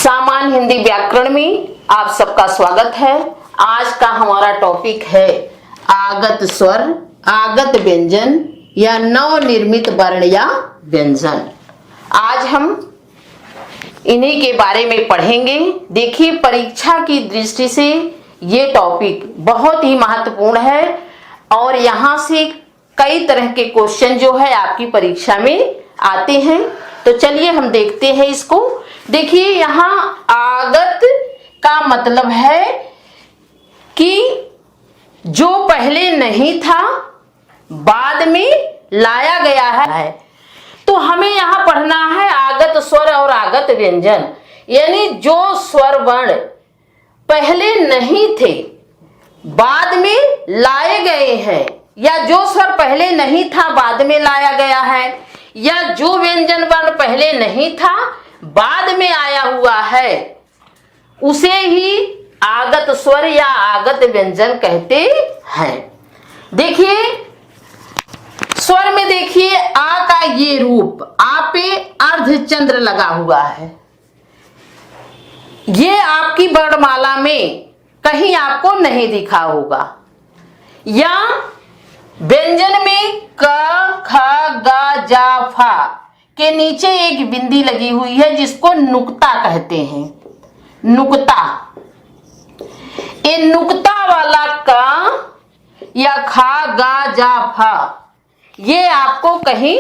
सामान्य हिंदी व्याकरण में आप सबका स्वागत है। आज का हमारा टॉपिक है आगत स्वर, आगत व्यंजन या नवनिर्मित वर्ण या व्यंजन। आज हम इन्हीं के बारे में पढ़ेंगे। देखिए, परीक्षा की दृष्टि से ये टॉपिक बहुत ही महत्वपूर्ण है और यहाँ से कई तरह के क्वेश्चन जो है आपकी परीक्षा में आते हैं। तो चलिए हम देखते हैं इसको। देखिए, यहाँ आगत का मतलब है कि जो पहले नहीं था बाद में लाया गया है। तो हमें यहाँ पढ़ना है आगत स्वर और आगत व्यंजन, यानी जो स्वर वर्ण पहले नहीं थे बाद में लाए गए हैं, या जो स्वर पहले नहीं था बाद में लाया गया है, या जो व्यंजन वर्ण पहले नहीं था बाद में आया हुआ है, उसे ही आगत स्वर या आगत व्यंजन कहते हैं। देखिए, स्वर में देखिए आ का ये रूप, आ पे अर्धचंद्र लगा हुआ है। ये आपकी वर्णमाला में कहीं आपको नहीं दिखा होगा। या व्यंजन में क, ख, ग, जा, फा के नीचे एक बिंदी लगी हुई है जिसको नुक्ता कहते हैं। नुक्ता, ये नुक्ता वाला क या खा, गा, जा, फा ये आपको कहीं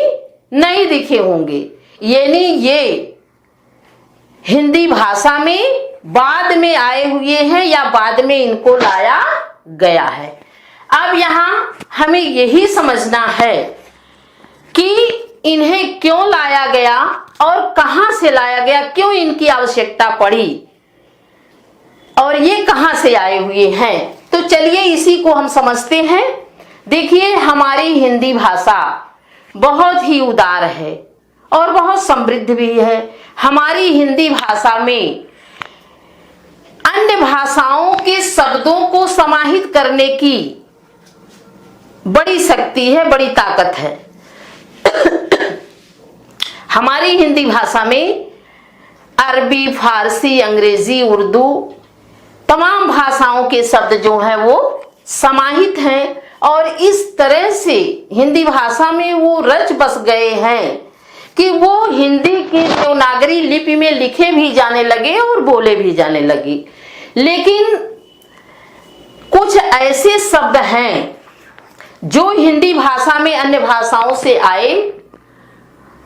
नहीं दिखे होंगे, यानी ये हिंदी भाषा में बाद में आए हुए हैं या बाद में इनको लाया गया है। अब यहाँ हमें यही समझना है कि इन्हें क्यों लाया गया और कहां से लाया गया, क्यों इनकी आवश्यकता पड़ी और ये कहां से आए हुए हैं। तो चलिए इसी को हम समझते हैं। देखिए, हमारी हिंदी भाषा बहुत ही उदार है और बहुत समृद्ध भी है। हमारी हिंदी भाषा में अन्य भाषाओं के शब्दों को समाहित करने की बड़ी शक्ति है, बड़ी ताकत है। हमारी हिंदी भाषा में अरबी, फारसी, अंग्रेजी, उर्दू तमाम भाषाओं के शब्द जो हैं वो समाहित हैं और इस तरह से हिंदी भाषा में वो रच बस गए हैं कि वो हिंदी की देवनागरी लिपि में लिखे भी जाने लगे और बोले भी जाने लगे। लेकिन कुछ ऐसे शब्द हैं जो हिंदी भाषा में अन्य भाषाओं से आए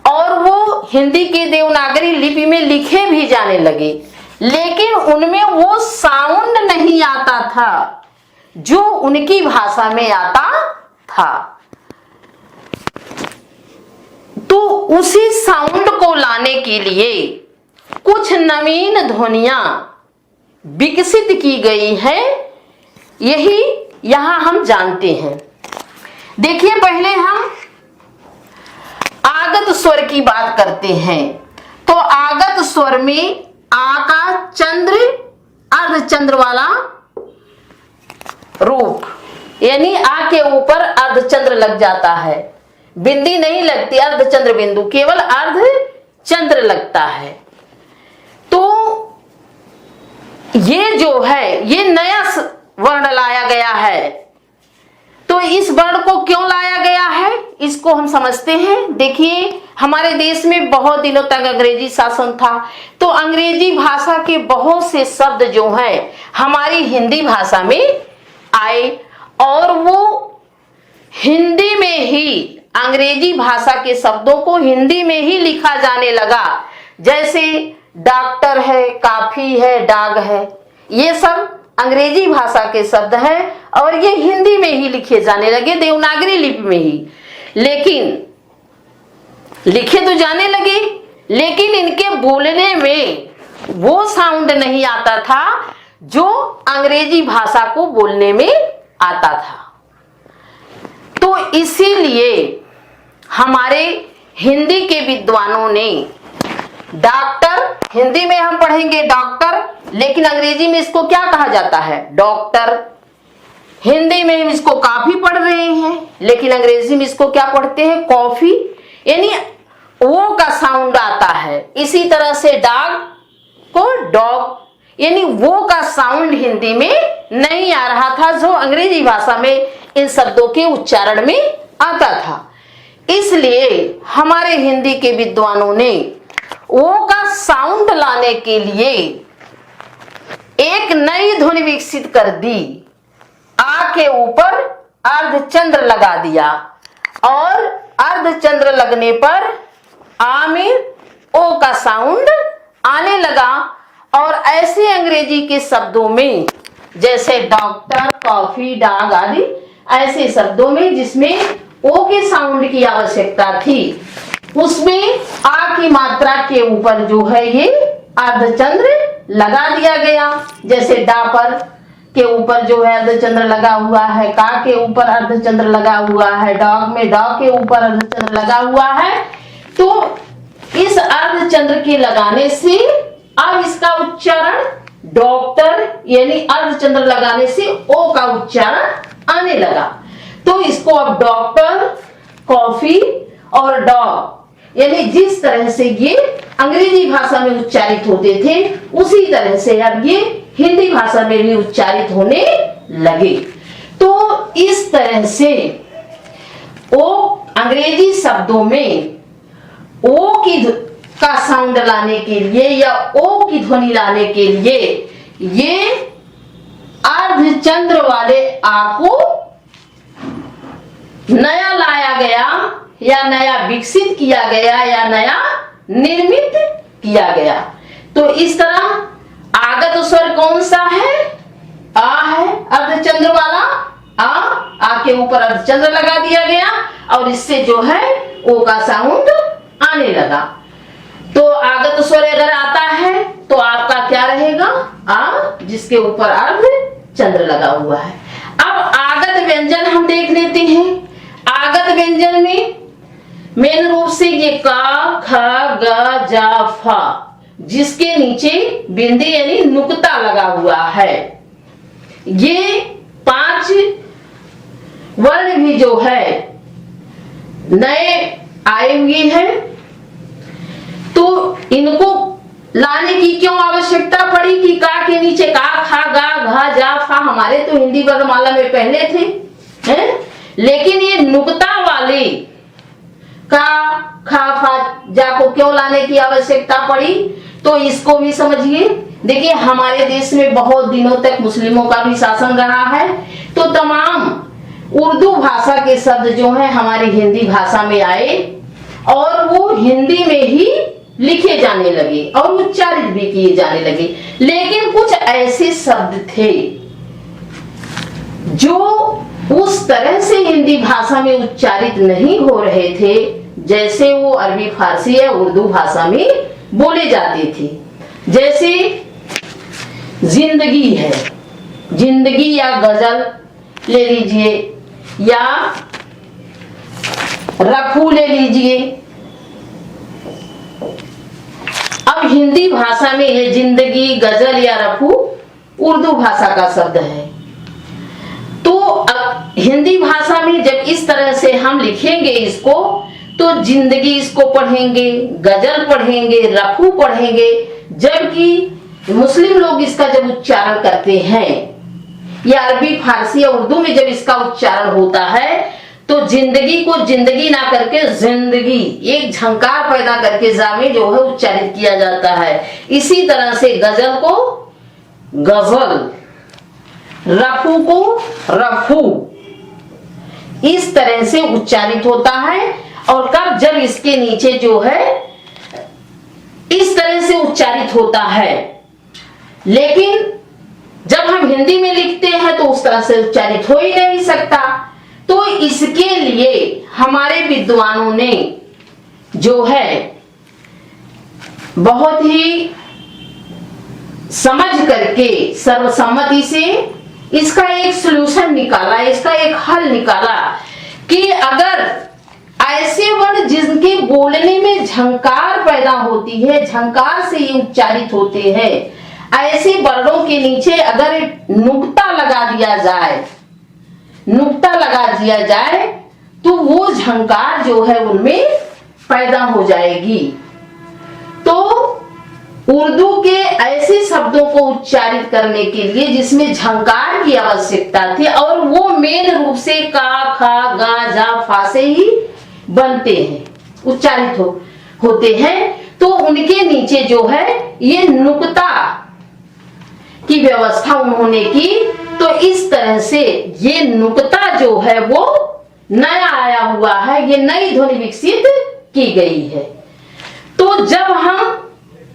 और वो हिंदी के देवनागरी लिपि में लिखे भी जाने लगे, लेकिन उनमें वो साउंड नहीं आता था जो उनकी भाषा में आता था। तो उसी साउंड को लाने के लिए कुछ नवीन ध्वनियां विकसित की गई हैं, यही यहां हम जानते हैं। देखिए, पहले हम आगत स्वर की बात करते हैं। तो आगत स्वर में आ का चंद्र, अर्धचंद्र वाला रूप, यानी आ के ऊपर अर्धचंद्र लग जाता है, बिंदी नहीं लगती, अर्धचंद्र बिंदु, केवल अर्धचंद्र लगता है। तो ये जो है ये नया वर्ण लाया गया है। तो इस वर्ण को क्यों लाया गया है इसको हम समझते हैं। देखिए, हमारे देश में बहुत दिनों तक अंग्रेजी शासन था, तो अंग्रेजी भाषा के बहुत से शब्द जो हैं हमारी हिंदी भाषा में आए और वो हिंदी में ही, अंग्रेजी भाषा के शब्दों को हिंदी में ही लिखा जाने लगा। जैसे डॉक्टर है, काफी है, डाग है, ये सब अंग्रेजी भाषा के शब्द हैं और ये हिंदी में ही लिखे जाने लगे, देवनागरी लिपि में ही। लेकिन लिखे तो जाने लगे, लेकिन इनके बोलने में वो साउंड नहीं आता था जो अंग्रेजी भाषा को बोलने में आता था। तो इसीलिए हमारे हिंदी के विद्वानों ने डॉक्टर, हिंदी में हम पढ़ेंगे डॉक्टर, लेकिन अंग्रेजी में इसको क्या कहा जाता है, डॉक्टर। हिंदी में हम इसको काफी पढ़ रहे हैं, लेकिन अंग्रेजी में इसको क्या पढ़ते हैं, कॉफी, यानी वो का साउंड आता है। इसी तरह से डॉग को डॉग यानी वो का साउंड हिंदी में नहीं आ रहा था जो अंग्रेजी भाषा में इन शब्दों के उच्चारण में आता था। इसलिए हमारे हिंदी के विद्वानों ने वो का साउंड लाने के लिए एक नई ध्वनि विकसित कर दी। आ के ऊपर अर्धचंद्र लगा दिया और अर्धचंद्र लगने पर आ में ओ का साउंड आने लगा। और ऐसे अंग्रेजी के शब्दों में जैसे डॉक्टर, कॉफी, डॉग आदि ऐसे शब्दों में जिसमें ओ के साउंड की आवश्यकता थी, उसमें आ की मात्रा के ऊपर जो है ये अर्धचंद्र लगा दिया गया। जैसे डा पर के ऊपर जो है अर्धचंद्र लगा हुआ है, का के ऊपर अर्धचंद्र लगा हुआ है, डॉग में डॉग के ऊपर अर्धचंद्र लगा हुआ है। तो इस अर्धचंद्र के लगाने से अब इसका उच्चारण डॉक्टर यानी अर्धचंद्र लगाने से ओ का उच्चारण आने लगा। तो इसको अब डॉक्टर, कॉफी और डॉग यानी जिस तरह से ये अंग्रेजी भाषा में उच्चारित होते थे उसी तरह से अब ये हिंदी भाषा में भी उच्चारित होने लगे। तो इस तरह से ओ अंग्रेजी शब्दों में ओ की का साउंड लाने के लिए या ओ की ध्वनि लाने के लिए ये अर्धचंद्र वाले आ को नया लाया गया या नया विकसित किया गया या नया निर्मित किया गया। तो इस तरह आगत स्वर कौन सा है? आ है, अर्धचंद्र वाला आ के ऊपर अर्धचंद्र लगा दिया गया और इससे जो है ओ का साउंड आने लगा। तो आगत स्वर अगर आता है तो आपका क्या रहेगा? आ जिसके ऊपर अर्धचंद्र लगा हुआ है। अब आगत व्यंजन हम देख लेते हैं। आगत व्यंजन में मेन रूप से ये का, ख, ग, जा, फा जिसके नीचे बिंदी यानी नुक्ता लगा हुआ है, ये 5 वर्ण भी जो है नए आए हुए हैं। तो इनको लाने की क्यों आवश्यकता पड़ी कि का के नीचे का, खा, गा, घा, जा, फा हमारे तो हिंदी वर्णमाला में पहले थे हैं? लेकिन ये नुक्ता वाले का, खा, फा, जा को क्यों लाने की आवश्यकता पड़ी? तो इसको भी समझिए। देखिए हमारे देश में बहुत दिनों तक मुस्लिमों का भी शासन रहा है, तो तमाम उर्दू भाषा के शब्द जो हैं हमारी हिंदी भाषा में आए और वो हिंदी में ही लिखे जाने लगे और उच्चारित भी किए जाने लगे। लेकिन कुछ ऐसे शब्द थे जो उस तरह से हिंदी भाषा में उच्चारित नहीं हो रहे थे जैसे वो अरबी, फारसी या उर्दू भाषा में बोले जाते थे। जैसे जिंदगी है, जिंदगी या गजल ले लीजिए या रफू ले लीजिए। अब हिंदी भाषा में ये जिंदगी, गजल या रफू उर्दू भाषा का शब्द है। तो हिंदी भाषा में जब इस तरह से हम लिखेंगे इसको तो जिंदगी इसको पढ़ेंगे, गजल पढ़ेंगे, रफू पढ़ेंगे। जबकि मुस्लिम लोग इसका जब उच्चारण करते हैं या अरबी, फारसी या उर्दू में जब इसका उच्चारण होता है तो जिंदगी को जिंदगी ना करके जिंदगी एक झंकार पैदा करके जामे जो है उच्चारित किया जाता है। इसी तरह से गजल को गजल, रफू को रफू इस तरह से उच्चारित होता है। और कब? जब इसके नीचे जो है इस तरह से उच्चारित होता है। लेकिन जब हम हिंदी में लिखते हैं तो उस तरह से उच्चारित हो ही नहीं सकता। तो इसके लिए हमारे विद्वानों ने जो है बहुत ही समझ करके सर्वसम्मति से इसका एक सलूशन निकाला, इसका एक हल निकाला कि अगर ऐसे वर्ण जिनके बोलने में झंकार पैदा होती है, झंकार से ये उच्चारित होते हैं, ऐसे वर्णों के नीचे अगर नुक्ता लगा दिया जाए, नुक्ता लगा दिया जाए तो वो झंकार जो है उनमें पैदा हो जाएगी। तो उर्दू के शब्दों को उच्चारित करने के लिए जिसमें झंकार की आवश्यकता थी और वो मेन रूप से का, खा, गा, जा, फा से ही बनते हैं, उच्चारित होते हैं, तो उनके नीचे जो है ये नुक्ता की व्यवस्था उन्होंने की। तो इस तरह से ये नुक्ता जो है वो नया आया हुआ है, ये नई ध्वनि विकसित की गई है। तो जब हम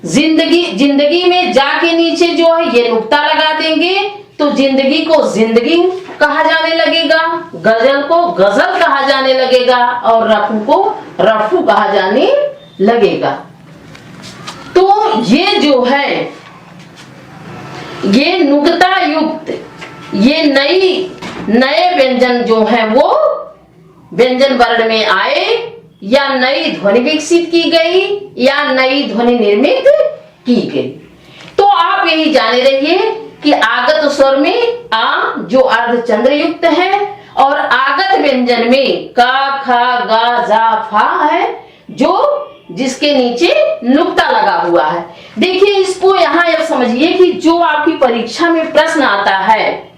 जिंदगी में जाके नीचे जो है ये नुक्ता लगा देंगे तो जिंदगी को जिंदगी कहा जाने लगेगा, गजल को गजल कहा जाने लगेगा और रफू को रफू कहा जाने लगेगा। तो ये जो है ये नुक्ता युक्त ये नए व्यंजन जो है वो व्यंजन वर्ण में आए या नई ध्वनि विकसित की गई या नई ध्वनि निर्मित की गई। तो आप यही जाने रहिए कि आगत स्वर में आ जो अर्धचंद्र युक्त है और आगत व्यंजन में का, खा, गा, जा, फा है जो जिसके नीचे नुक्ता लगा हुआ है। देखिए इसको यहाँ अब समझिए कि जो आपकी परीक्षा में प्रश्न आता है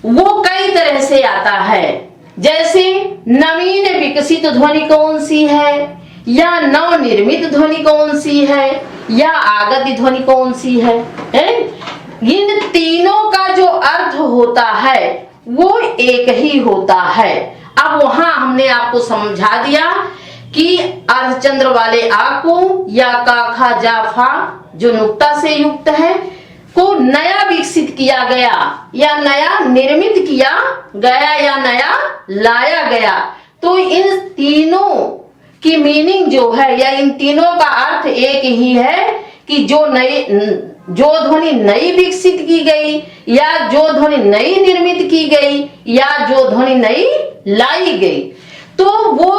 वो कई तरह से आता है। जैसे नवीन विकसित ध्वनि कौन सी है या नवनिर्मित ध्वनि कौन सी है या आगत ध्वनि कौन सी है? इन तीनों का जो अर्थ होता है वो एक ही होता है। अब वहां हमने आपको समझा दिया कि अर्धचंद्र वाले आ को या का, खा, जा, फा जो नुक्ता से युक्त है को नया विकसित किया गया या नया निर्मित किया गया या नया लाया गया। तो इन तीनों की मीनिंग जो है या इन तीनों का अर्थ एक ही है कि जो ध्वनि नई विकसित की गई या जो ध्वनि नई निर्मित की गई या जो ध्वनि नई लाई गई तो वो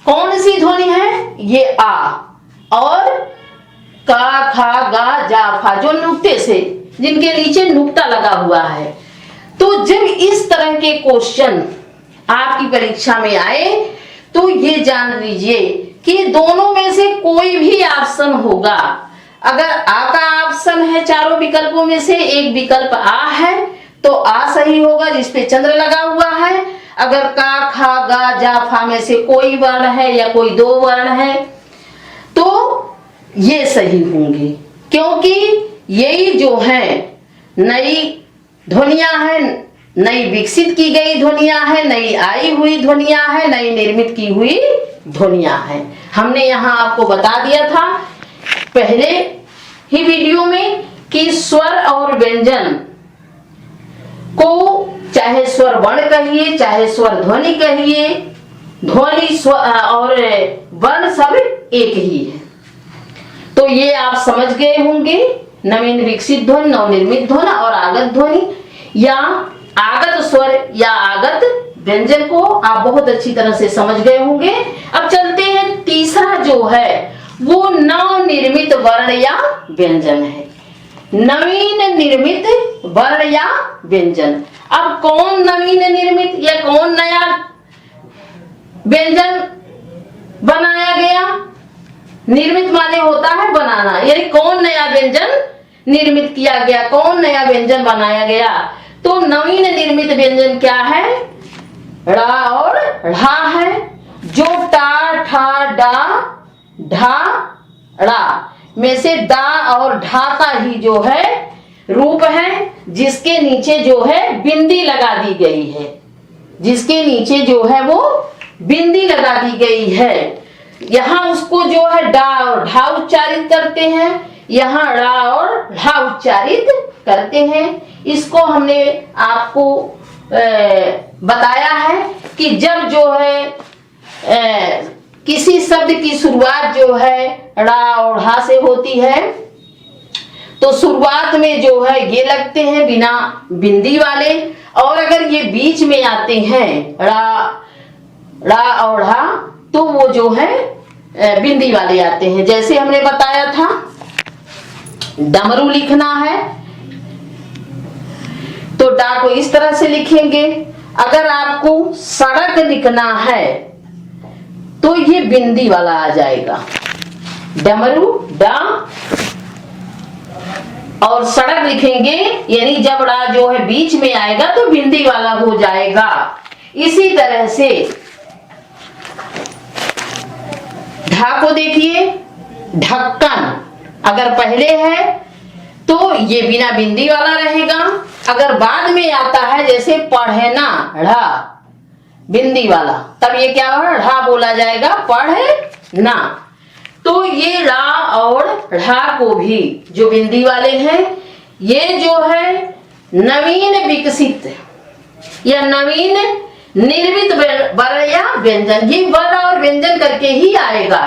कौन सी ध्वनि है? ये आ और का, खा, गा, जा, फा जो नुक्ते से जिनके नीचे नुक्ता लगा हुआ है। तो जब इस तरह के क्वेश्चन आपकी परीक्षा में आए तो ये जान लीजिए कि दोनों में से कोई भी ऑप्शन होगा। अगर आ का ऑप्शन है चारों विकल्पों में से एक विकल्प आ है तो आ सही होगा जिसपे चंद्र लगा हुआ है। अगर का, खा, गा, जा, फा में से कोई वर्ण है या कोई दो वर्ण है तो ये सही होंगे, क्योंकि यही जो है नई ध्वनियां है, नई विकसित की गई ध्वनियां है, नई आई हुई ध्वनियां है, नई निर्मित की हुई ध्वनियां है। हमने यहाँ आपको बता दिया था पहले ही वीडियो में कि स्वर और व्यंजन को चाहे स्वर वर्ण कहिए चाहे स्वर ध्वनि कहिए, ध्वनि और वर्ण सब एक ही है। तो ये आप समझ गए होंगे नवीन विकसित ध्वनि, नवनिर्मित ध्वनि और आगत ध्वनि या आगत स्वर या आगत व्यंजन को आप बहुत अच्छी तरह से समझ गए होंगे। अब चलते हैं तीसरा जो है वो नवनिर्मित वर्ण या व्यंजन है। नवीन निर्मित वर्ण या व्यंजन। अब कौन नवीन निर्मित या कौन नया व्यंजन बनाया गया? निर्मित माने होता है बनाना, यानी कौन नया व्यंजन निर्मित किया गया, कौन नया व्यंजन बनाया गया। तो नवीन निर्मित व्यंजन क्या है? ड़ा और ढा है, जो टा, ठा, डा, ढा, ड़ा में से डा और ढा का ही जो है रूप है, जिसके नीचे जो है बिंदी लगा दी गई है, जिसके नीचे जो है वो बिंदी लगा दी गई है। यहाँ उसको जो है डा और ढा उच्चारित करते हैं, यहाँ ड़ा और ढा उच्चारित करते हैं। इसको हमने आपको बताया है कि जब जो है किसी शब्द की शुरुआत जो है ड़ा और ढा से होती है तो शुरुआत में जो है ये लगते हैं बिना बिंदी वाले, और अगर ये बीच में आते हैं ड़ा और ढा तो वो जो है बिंदी वाले आते हैं। जैसे हमने बताया था डमरू लिखना है तो डा को इस तरह से लिखेंगे। अगर आपको सड़क लिखना है तो ये बिंदी वाला आ जाएगा, डमरू डा और सड़क लिखेंगे यानी जब ड़ा जो है बीच में आएगा तो बिंदी वाला हो जाएगा। इसी तरह से ढा को देखिए, ढक्कन अगर पहले है तो ये बिना बिंदी वाला रहेगा, अगर बाद में आता है जैसे पढ़ना ढ़ा बिंदी वाला तब ये क्या होगा, ढ़ा बोला जाएगा पढ़ना। तो ये ड़ा और ढ़ा को भी जो बिंदी वाले हैं ये जो है नवीन विकसित या नवीन निर्मित वर्ण या व्यंजन, ये वर्ण और व्यंजन करके ही आएगा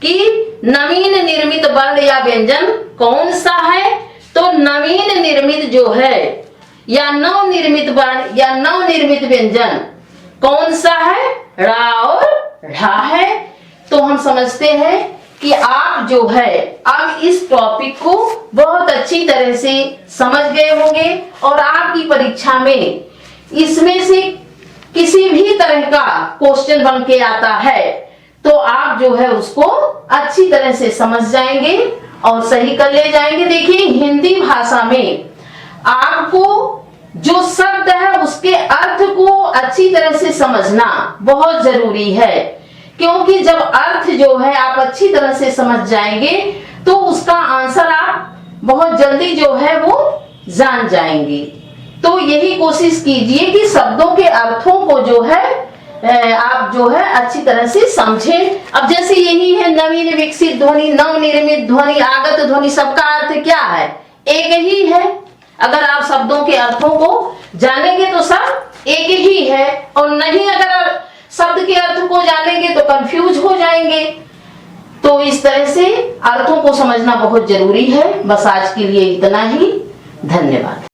कि नवीन निर्मित वर्ण या व्यंजन कौन सा है। तो नवीन निर्मित जो है या नवनिर्मित वर्ण या नवनिर्मित व्यंजन कौन सा है, ड़ा और ढ़ा है। तो हम समझते हैं कि आप जो है अब इस टॉपिक को बहुत अच्छी तरह से समझ गए होंगे और आपकी परीक्षा में इसमें से किसी भी तरह का क्वेश्चन बन के आता है तो आप जो है उसको अच्छी तरह से समझ जाएंगे और सही कर ले जाएंगे। देखिए हिंदी भाषा में आपको जो शब्द है उसके अर्थ को अच्छी तरह से समझना बहुत जरूरी है, क्योंकि जब अर्थ जो है आप अच्छी तरह से समझ जाएंगे तो उसका आंसर आप बहुत जल्दी जो है वो जान जाएंगे। तो यही कोशिश कीजिए कि शब्दों के अर्थों को जो है आप जो है अच्छी तरह से समझें। अब जैसे यही है नवीन विकसित ध्वनि, नवनिर्मित ध्वनि, आगत ध्वनि, सबका अर्थ क्या है, एक ही है। अगर आप शब्दों के अर्थों को जानेंगे तो सब एक ही है, और नहीं अगर शब्द के अर्थ को जानेंगे तो कंफ्यूज हो जाएंगे। तो इस तरह से अर्थों को समझना बहुत जरूरी है। बस आज के लिए इतना ही, धन्यवाद।